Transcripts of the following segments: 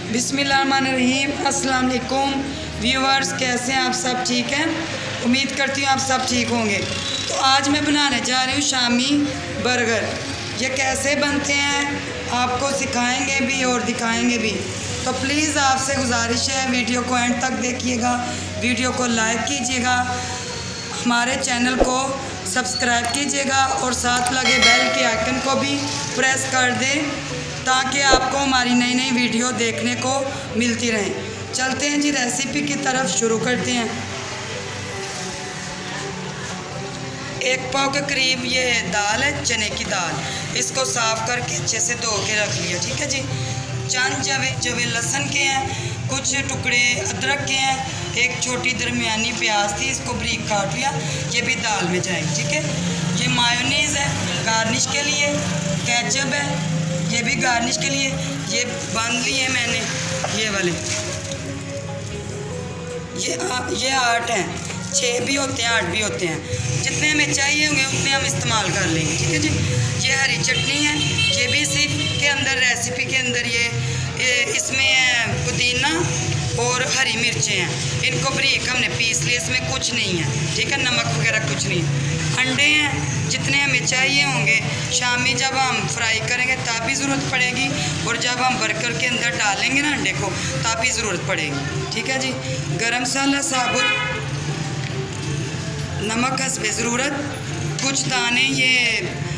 बिस्मिल्लाहिर्रहमानिर्रहीम। अस्सलाम वालेकुम व्यूअर्स, कैसे हैं आप सब? ठीक हैं, उम्मीद करती हूँ आप सब ठीक होंगे। तो आज मैं बनाने जा रही हूँ शामी बर्गर। ये कैसे बनते हैं आपको सिखाएंगे भी और दिखाएंगे भी। तो प्लीज़ आपसे गुजारिश है, वीडियो को एंड तक देखिएगा, वीडियो को लाइक कीजिएगा, हमारे चैनल को सब्सक्राइब कीजिएगा और साथ लगे बेल के आइकन को भी प्रेस कर दें ताकि आपको हमारी नई नई वीडियो देखने को मिलती रहें। चलते हैं जी रेसिपी की तरफ, शुरू करते हैं। 1 पाव के करीब ये दाल है, चने की दाल। इसको साफ़ करके अच्छे से धो के रख लिया, ठीक है जी। चंद जवे लहसुन के हैं, कुछ टुकड़े अदरक के हैं, एक छोटी दरमियानी प्याज थी, इसको बारीक काट लिया। ये भी दाल में जाएगी, ठीक है। ये मायोनीज़ है गार्निश के लिए, केचप है ये भी गार्निश के लिए। ये बांध लिए मैंने ये वाले, ये 8 हैं, 6 भी होते हैं 8 भी होते हैं। जितने हमें चाहिए होंगे उतने हम इस्तेमाल कर लेंगे, ठीक है जी। ये हरी चटनी है, ये भी इसी के अंदर रेसिपी के अंदर ये इसमें है पुदीना और हरी मिर्चें हैं। इनको बारीक हमने पीस लिया, इसमें कुछ नहीं है, ठीक है, नमक वगैरह कुछ नहीं। अंडे हैं जितने हमें चाहिए होंगे, शामी जब हम फ्राई करेंगे तब भी ज़रूरत पड़ेगी और जब हम बर्गर के अंदर डालेंगे ना अंडे को तब भी ज़रूरत पड़ेगी, ठीक है जी। गरम मसाला साबुत, नमक हस्बे ज़रूरत, कुछ दाने ये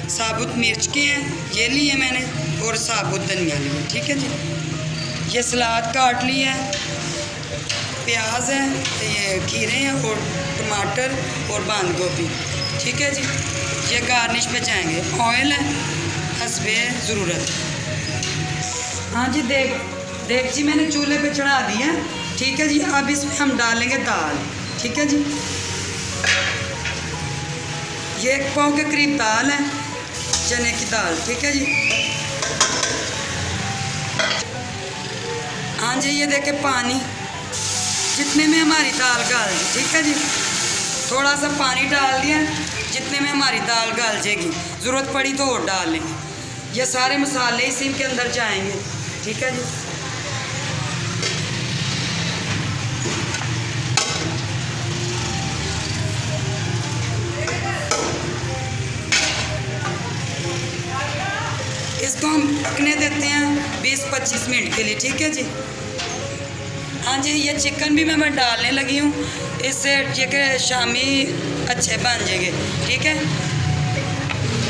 साबुत मिर्च के हैं ये लिए मैंने और साबुत धनिया लिए, ठीक है जी। ये सलाद काट ली है, प्याज है, ये खीरे हैं और टमाटर और बंद गोभी, ठीक है जी। ये गार्निश पे जाएंगे। ऑयल है हस्बे ज़रूरत। हाँ जी, देख जी मैंने चूल्हे पे चढ़ा दिया, ठीक है जी। अब इसमें हम डालेंगे दाल, ठीक है जी। ये 1 पाव के करीब दाल है, चने की दाल, ठीक है जी। हाँ जी, ये देखे पानी जितने में हमारी दाल गल, ठीक है जी। थोड़ा सा पानी डाल दिया जितने में हमारी दाल गल जाएगी, ज़रूरत पड़ी तो और डाल लेंगे। ये सारे मसाले इसी के अंदर जाएंगे, ठीक है जी। इसको हम पकने देते हैं 20-25 मिनट के लिए, ठीक है जी। हाँ जी, ये चिकन भी मैं डालने लगी हूँ, इससे चिकन शामी अच्छे बन जाएंगे, ठीक है।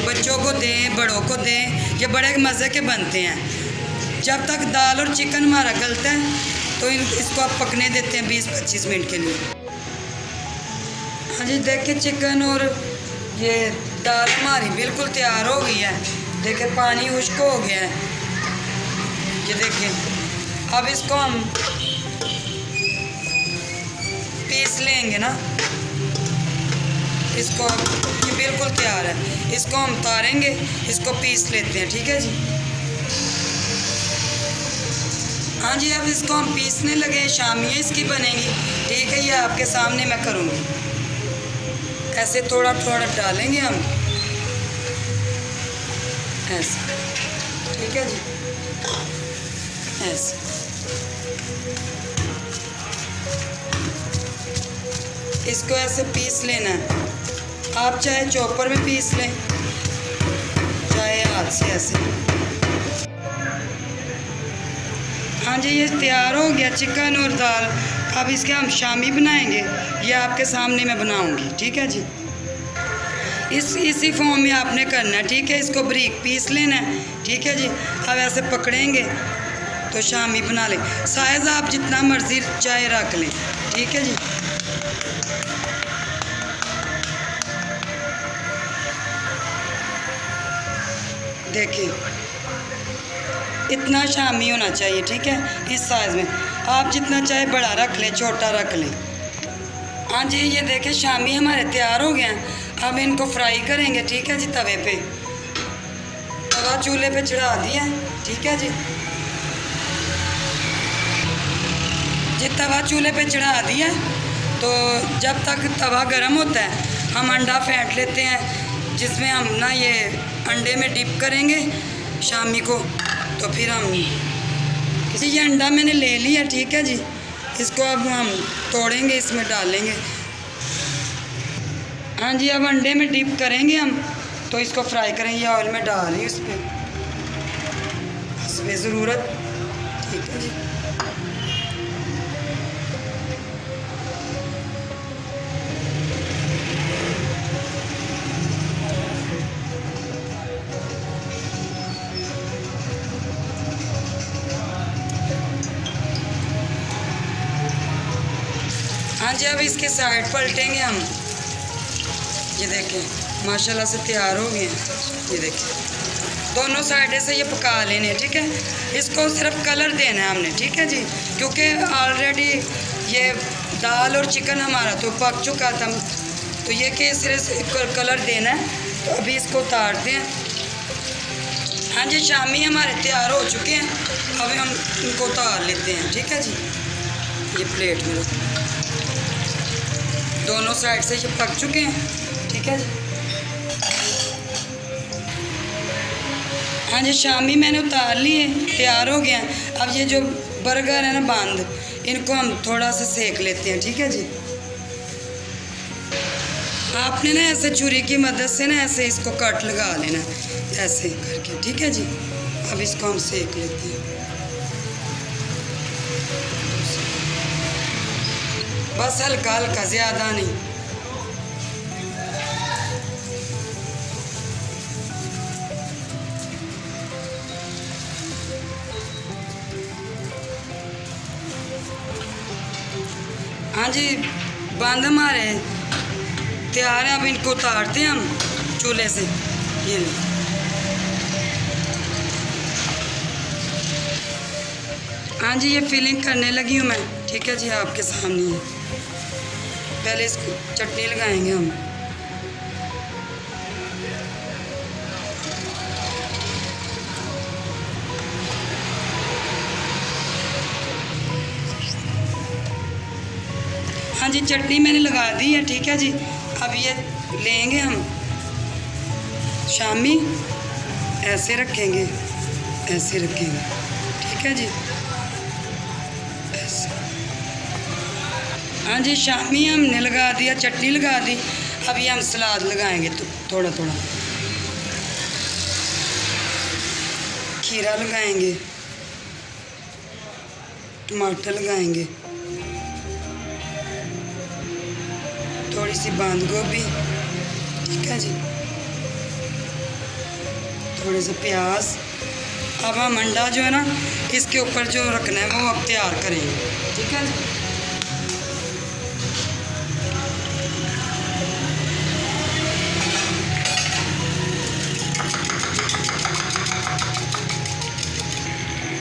बच्चों को दें, बड़ों को दें, ये बड़े मज़े के बनते हैं। जब तक दाल और चिकन हमारा गलता है तो इसको आप पकने देते हैं 20-25 मिनट के लिए। हाँ जी, देखिए चिकन और ये दाल हमारी बिल्कुल तैयार हो गई है। देखिए पानी खुश्क हो गया है, ये देखिए। अब इसको हम पीस लेंगे ना, इसको ये बिल्कुल तैयार है, इसको हम उतारेंगे, इसको पीस लेते हैं, ठीक है जी। हाँ जी, अब इसको हम पीसने लगे, शामियाँ इसकी बनेंगी, ठीक है। ये आपके सामने मैं करूँगी, ऐसे थोड़ा थोड़ा डालेंगे हम, ऐसे, ठीक है जी, ऐसे। इसको ऐसे पीस लेना है, आप चाहे चॉपर में पीस लें चाहे हाथ से ऐसे। हाँ जी, ये तैयार हो गया चिकन और दाल। अब इसके हम शामी बनाएंगे, ये आपके सामने मैं बनाऊंगी, ठीक है जी। इसी फॉर्म में आपने करना है, ठीक है। इसको बारीक पीस लेना है, ठीक है जी। अब ऐसे पकड़ेंगे तो शामी बना लें। साइज़ आप जितना मर्ज़ी चाहे रख लें, ठीक है जी। देखिए इतना शामी होना चाहिए, ठीक है, इस साइज़ में। आप जितना चाहे बड़ा रख लें, छोटा रख लें। हाँ जी, ये देखें शामी हमारे तैयार हो गए हैं। अब इनको फ्राई करेंगे, ठीक है जी। तवे पे तवा चूल्हे पे चढ़ा दिया, ठीक है जी। तवा चूल्हे पे चढ़ा दिया तो जब तक तवा गर्म होता है हम अंडा फेंट लेते हैं, जिसमें हम ना ये अंडे में डिप करेंगे शामी को। तो फिर हम ये अंडा मैंने ले लिया, ठीक है जी। इसको अब हम तोड़ेंगे, इसमें डालेंगे। हाँ जी, अब अंडे में डिप करेंगे हम, तो इसको फ्राई करेंगे। ऑयल में डाल रही उस पर ज़रूरत, ठीक है जी। हाँ जी, अब इसके साइड पलटेंगे हम। ये देखें माशाल्लाह से तैयार हो गए हैं। ये देखें दोनों साइड से ये पका लेने, ठीक है। इसको सिर्फ कलर देना है हमने, ठीक है जी, क्योंकि ऑलरेडी ये दाल और चिकन हमारा तो पक चुका था, तो ये कि सिर्फ कलर देना है। तो अभी इसको उतारते हैं। हाँ जी, शामी हमारे तैयार हो चुके हैं। अभी हम इनको उतार लेते हैं, ठीक है जी। ये प्लेट में दोनों साइड से ये पक चुके हैं, ठीक है जी। हाँ जी, शामी मैंने उतार लिए, तैयार हो गया। अब ये जो बर्गर है ना बंद, इनको हम थोड़ा सा सेक लेते हैं, ठीक है जी। आपने ना ऐसे छुरी की मदद से ना ऐसे इसको कट लगा लेना, ऐसे करके, ठीक है जी। अब इसको हम सेक लेते हैं, बस हल्का हल्का, ज़्यादा नहीं। हाँ जी, बंद हमारे तैयार है। अब इनको उतारते हैं हम चूल्हे से। ये हाँ जी, ये फिलिंग करने लगी हूँ मैं, ठीक है जी, आपके सामने है। पहले इसको चटनी लगाएंगे हम। हाँ जी, चटनी मैंने लगा दी है, ठीक है जी। अब ये लेंगे हम शामी, ऐसे रखेंगे, ऐसे रखेंगे, ठीक है जी, ऐसे। हाँ जी, शामी हमने लगा दिया, चटनी लगा दी। अब ये हम सलाद लगाएंगे, तो थोड़ा थोड़ा खीरा लगाएंगे, टमाटर लगाएंगे, थोड़ी सी बंद गोभी, ठीक है जी, थोड़े से प्याज। अब हम अंडा जो है ना इसके ऊपर जो रखना है वो अब तैयार करेंगे, ठीक है जी।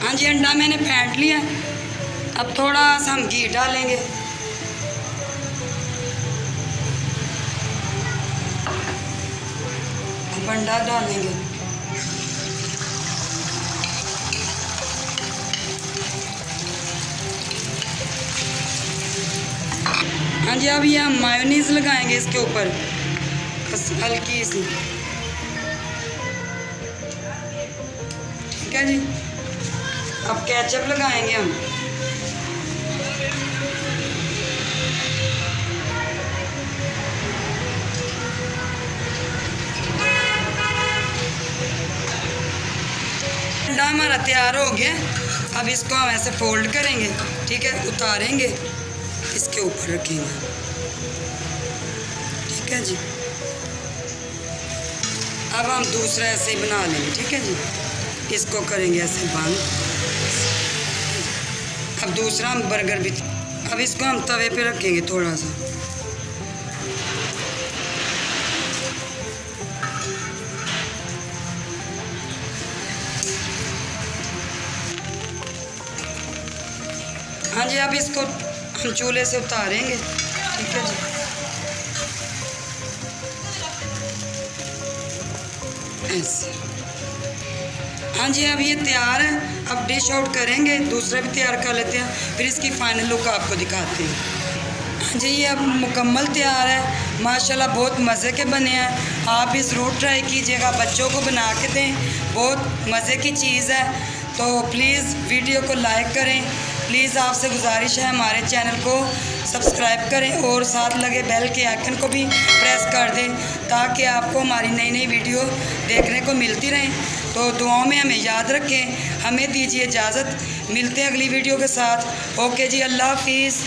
हाँ जी, अंडा मैंने फेंट लिया। अब थोड़ा सा हम घी डालेंगे। अब अंडा डालेंगे। हाँ जी, अब ये हम मायोनीज़ लगाएंगे इसके ऊपर, बस हल्की सी, ठीक है जी। अब केचप लगाएंगे हम। अंडा हमारा तैयार हो गया। अब इसको हम ऐसे फोल्ड करेंगे, ठीक है, उतारेंगे, इसके ऊपर रखेंगे, ठीक है जी। अब हम दूसरा ऐसे ही बना लेंगे, ठीक है जी। इसको करेंगे ऐसे बंद। अब दूसरा हम बर्गर भी, अब इसको हम तवे पे रखेंगे थोड़ा सा। हाँ जी, अब इसको हम चूल्हे से उतारेंगे, ठीक है जी। ऐसे। हाँ जी, अब ये तैयार है। अब डिश आउट करेंगे, दूसरा भी तैयार कर लेते हैं, फिर इसकी फाइनल लुक आपको दिखाते हैं। हाँ जी, ये अब मुकम्मल तैयार है। माशाल्लाह बहुत मज़े के बने हैं। आप भी ज़रूर ट्राई कीजिएगा, बच्चों को बना के दें, बहुत मज़े की चीज़ है। तो प्लीज़ वीडियो को लाइक करें। प्लीज़ आपसे गुजारिश है हमारे चैनल को सब्सक्राइब करें और साथ लगे बेल के आइकन को भी प्रेस कर दें ताकि आपको हमारी नई नई वीडियो देखने को मिलती रहें। तो दुआओं में हमें याद रखें। हमें दीजिए इजाज़त, मिलते हैं अगली वीडियो के साथ। ओके जी, अल्लाह हाफिज़।